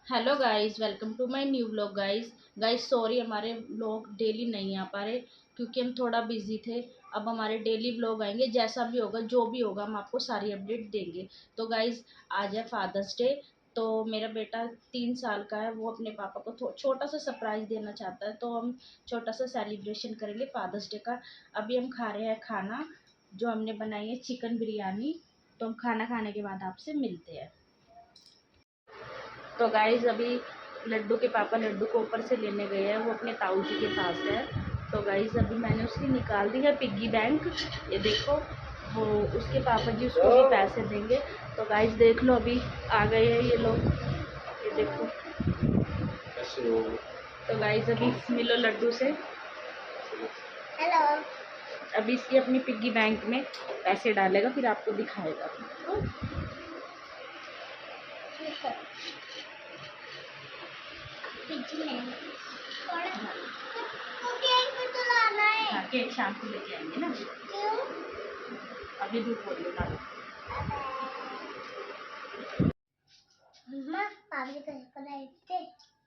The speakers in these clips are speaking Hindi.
Hello guys, welcome to my new vlog. Guys sorry, हमारे व्लॉग डेली नहीं आ पा रहे क्योंकि हम थोड़ा बिजी थे। अब हमारे डेली व्लॉग आएंगे, जैसा भी होगा जो भी होगा हम आपको सारी अपडेट देंगे। तो गाइस, आज है फादर्स डे। तो मेरा बेटा 3 साल का है, वो अपने पापा को छोटा सा सरप्राइज देना चाहता है, तो हम छोटा सा सेलिब्रेशन करेंगे फादर्स डे का। अभी हम खा रहे हैं खाना, जो हमने बनाई है चिकन बिरयानी। तो हम खाना खाने के बाद आपसे मिलते हैं। तो गाइज अभी लड्डू के पापा लड्डू को ऊपर से लेने गए हैं, वो अपने ताऊ जी के पास है। तो गाइज अभी मैंने उसकी निकाल दी है पिग्गी बैंक, ये देखो। वो उसके पापा जी उसको भी पैसे देंगे। तो गाइज देख लो, अभी आ गए हैं ये लोग, ये देखो। तो गाइज अभी मिलो लड्डू से। हेलो। अभी इसकी अपनी पिग्गी बैंक में पैसे डालेगा, फिर आपको दिखाएगा। हाँ, केक शाम को लेके आएंगे ना। क्यों? अभी धूप हो रही है ना।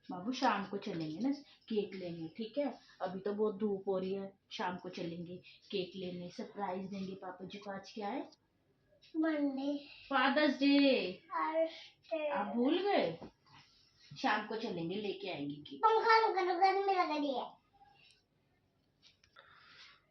बाबू शाम को चलेंगे ना केक लेने, ठीक है। अभी तो बहुत धूप हो रही है, शाम को चलेंगे केक लेने, सरप्राइज देंगे पापा जी को। आज क्या है? Monday, Father's Day. आप भूल गए? शाम को चलेंगे, लेके आएंगे केक। गर्मी लग रही है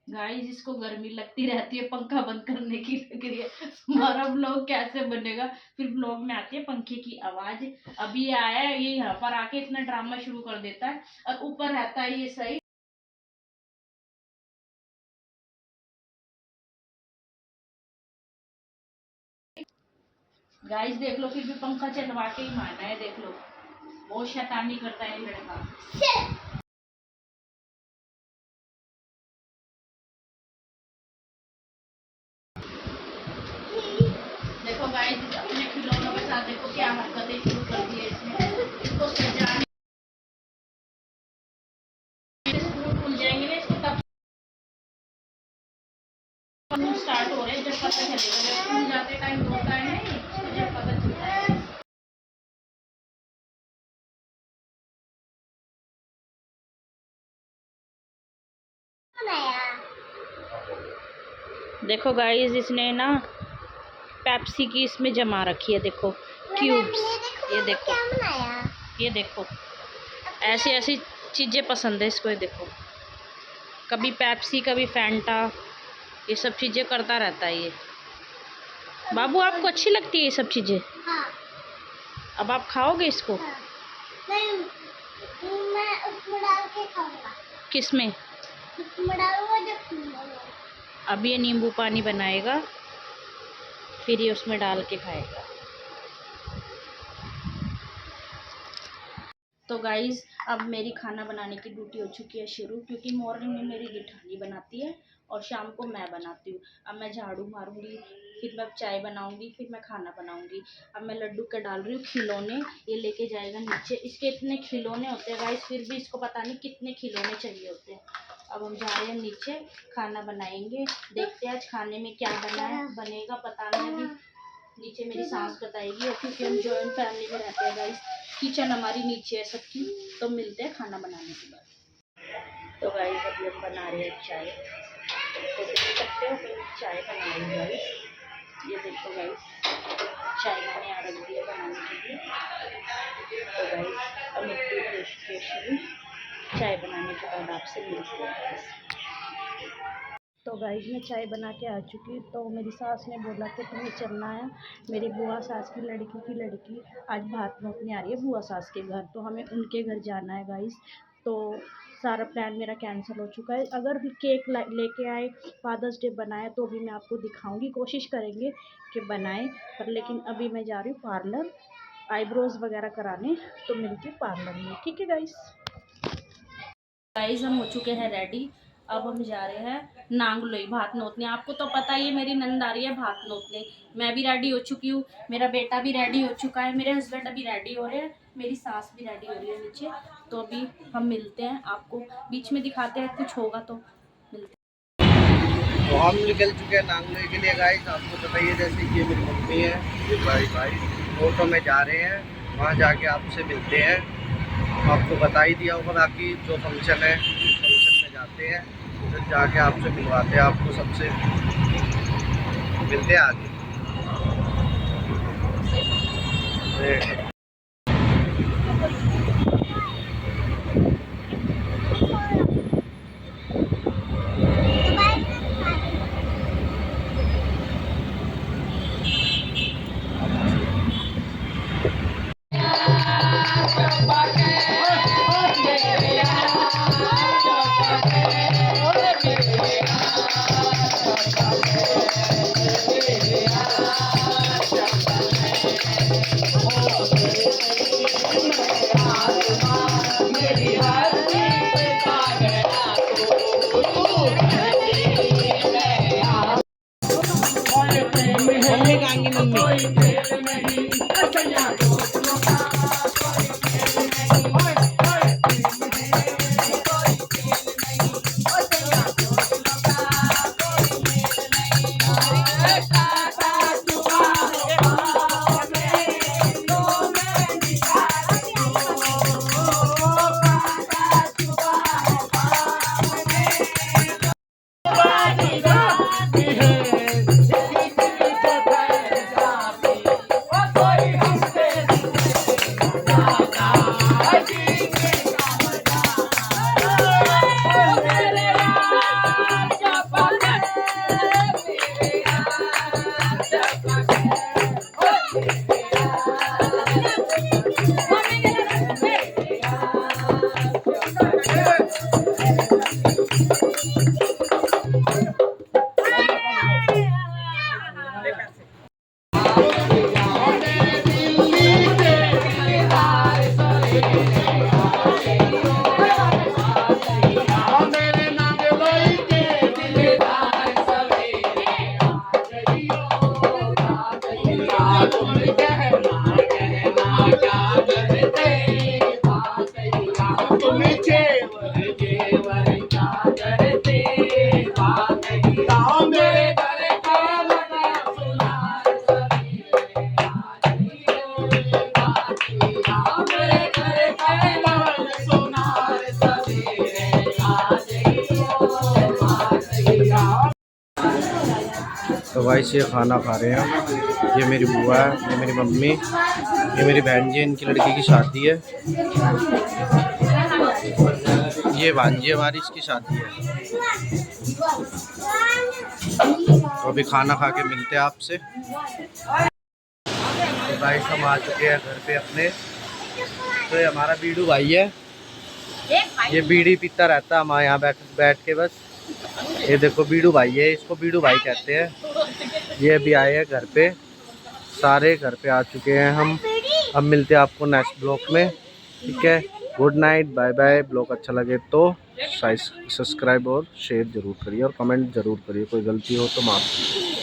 गाइस, इसको गर्मी लगती रहती है, पंखा बंद करने की लग रही है। हमारा व्लॉग कैसे बनेगा? फिर व्लॉग में आती है पंखे की आवाज। अभी आया है ये, यहाँ पर आके इतना ड्रामा शुरू कर देता है, और ऊपर रहता है ये सही। गाइस देख लो, फिर भी पंखा चलवा के ही माना है, देख लो। बहुत शैतानी करता है ये लड़का। देखो गाइस, अपने खिलौनों के साथ देखो क्या हरकतें शुरू कर दी है इसने। इसको सजाने, स्कूल खुल जाएंगे ना इसको तब स्टार्ट हो रहे हैं, जब पता चलेगा। जब स्कूल जाते टाइम होता है नहीं, तो जब पता चलता है। देखो गाइस, इसने ना पेप्सी की इसमें जमा रखी है, देखो क्यूब्स। ये देखो, ये देखो, ऐसी ऐसी चीज़ें पसंद है इसको। ये देखो, कभी पेप्सी कभी फैंटा, ये सब चीज़ें करता रहता है ये। बाबू, आपको अच्छी लगती है ये सब चीज़ें? हाँ। अब आप खाओगे इसको? हाँ। मैं उसमें डाल के खाऊंगा। किस में? उसमें डालूंगा जब अब ये नींबू पानी बनाएगा, फिर ये उसमें डाल के खाएगा। तो गाइज़, अब मेरी खाना बनाने की ड्यूटी हो चुकी है शुरू, क्योंकि मॉर्निंग में मेरी जेठानी बनाती है और शाम को मैं बनाती हूँ। अब मैं झाड़ू मारूंगी, फिर मैं चाय बनाऊंगी, फिर मैं खाना बनाऊंगी। अब मैं लड्डू का डाल रही हूँ खिलौने, ये लेके जाएगा नीचे। इसके इतने खिलौने होते हैं गाइस, फिर भी इसको पता नहीं कितने खिलौने चाहिए होते हैं। अब हम जा रहे हैं नीचे, खाना बनाएंगे। देखते हैं आज खाने में क्या बनेगा, पता नहीं। अभी नीचे मेरी सास बताएगी, क्योंकि हम जॉइंट फैमिली में रहते हैं गाइस। किचन हमारी नीचे है सबकी। तो मिलते हैं खाना बनाने के बाद। तो गाइस अभी हम बना रहे हैं चाय, तो देख सकते हो मैं चाय बना रही हूँ गाइस। ये देखो गाइस, चाय मैंने यहाँ रख दी है बनाने के लिए। तो गाइस अब मैं शुरू, चाय बनाने के बाद आपसे मिलते हैं गाइस। तो गाइस मैं चाय बना के आ चुकी। तो मेरी सास ने बोला कि तुम्हें चलना है, मेरी बुआ सास की लड़की आज भात नोतने आ रही है बुआ सास के घर, तो हमें उनके घर जाना है गाइस। तो सारा प्लान मेरा कैंसिल हो चुका है। अगर भी केक लेके आए, फादर्स डे बनाए, तो भी मैं आपको दिखाऊंगी, कोशिश करेंगे कि बनाएं। पर लेकिन अभी मैं जा रही हूँ पार्लर, आईब्रोज वगैरह कराने। तो मिलती हूँ पार्लर में, ठीक है गाइस। गाइस हम हो चुके हैं रेडी। अब हम जा रहे हैं नांगलोई भात नोतने। आपको तो पता ही है, मेरी नंद आ रही है भात नोतने। मैं भी रेडी हो चुकी हूँ, मेरा बेटा भी रेडी हो चुका है, मेरे हस्बैंड अभी रेडी हो रहे हैं, मेरी सास भी रेडी हो रही है नीचे। तो अभी हम मिलते हैं, आपको बीच में दिखाते हैं, कुछ होगा तो मिलते हैं। तो हम निकल चुके हैं नांगलोई के लिए गाइस। आपको बताइए, जैसे कि ये मेरी मम्मी है, ये भाई ऑटो में जा रहे हैं। वहाँ जाके आपसे मिलते हैं। आपको बता ही दिया होगा, बाकी जो फंक्शन है फंक्शन में जाते हैं, फिर जाके आपसे मिलवाते हैं, आपको सबसे मिलते हैं आगे। मम्मी कहांगी मम्मी। तो भाई से खाना खा रहे हैं। ये मेरी बुआ है, ये मेरी मम्मी, ये मेरी बहन जी, इनकी लड़की की शादी है। ये भांजी हमारी, इसकी शादी है। तो अभी खाना खा के मिलते हैं आपसे। तो भाई हम आ चुके हैं घर पे अपने। तो ये हमारा बीड़ू भाई है, ये बीड़ी पीता रहता है हमारे यहाँ बैठ के बस। ये देखो बीड़ू भाई है, इसको बीड़ू भाई कहते हैं। ये अभी आए हैं घर पे, सारे घर पे आ चुके हैं हम। अब मिलते हैं आपको नेक्स्ट ब्लॉग में, ठीक है। Good night, bye bye. Blog अच्छा लगे तो सब्सक्राइब और शेयर ज़रूर करिए और कमेंट ज़रूर करिए। कोई गलती हो तो माफ़ कीजिए।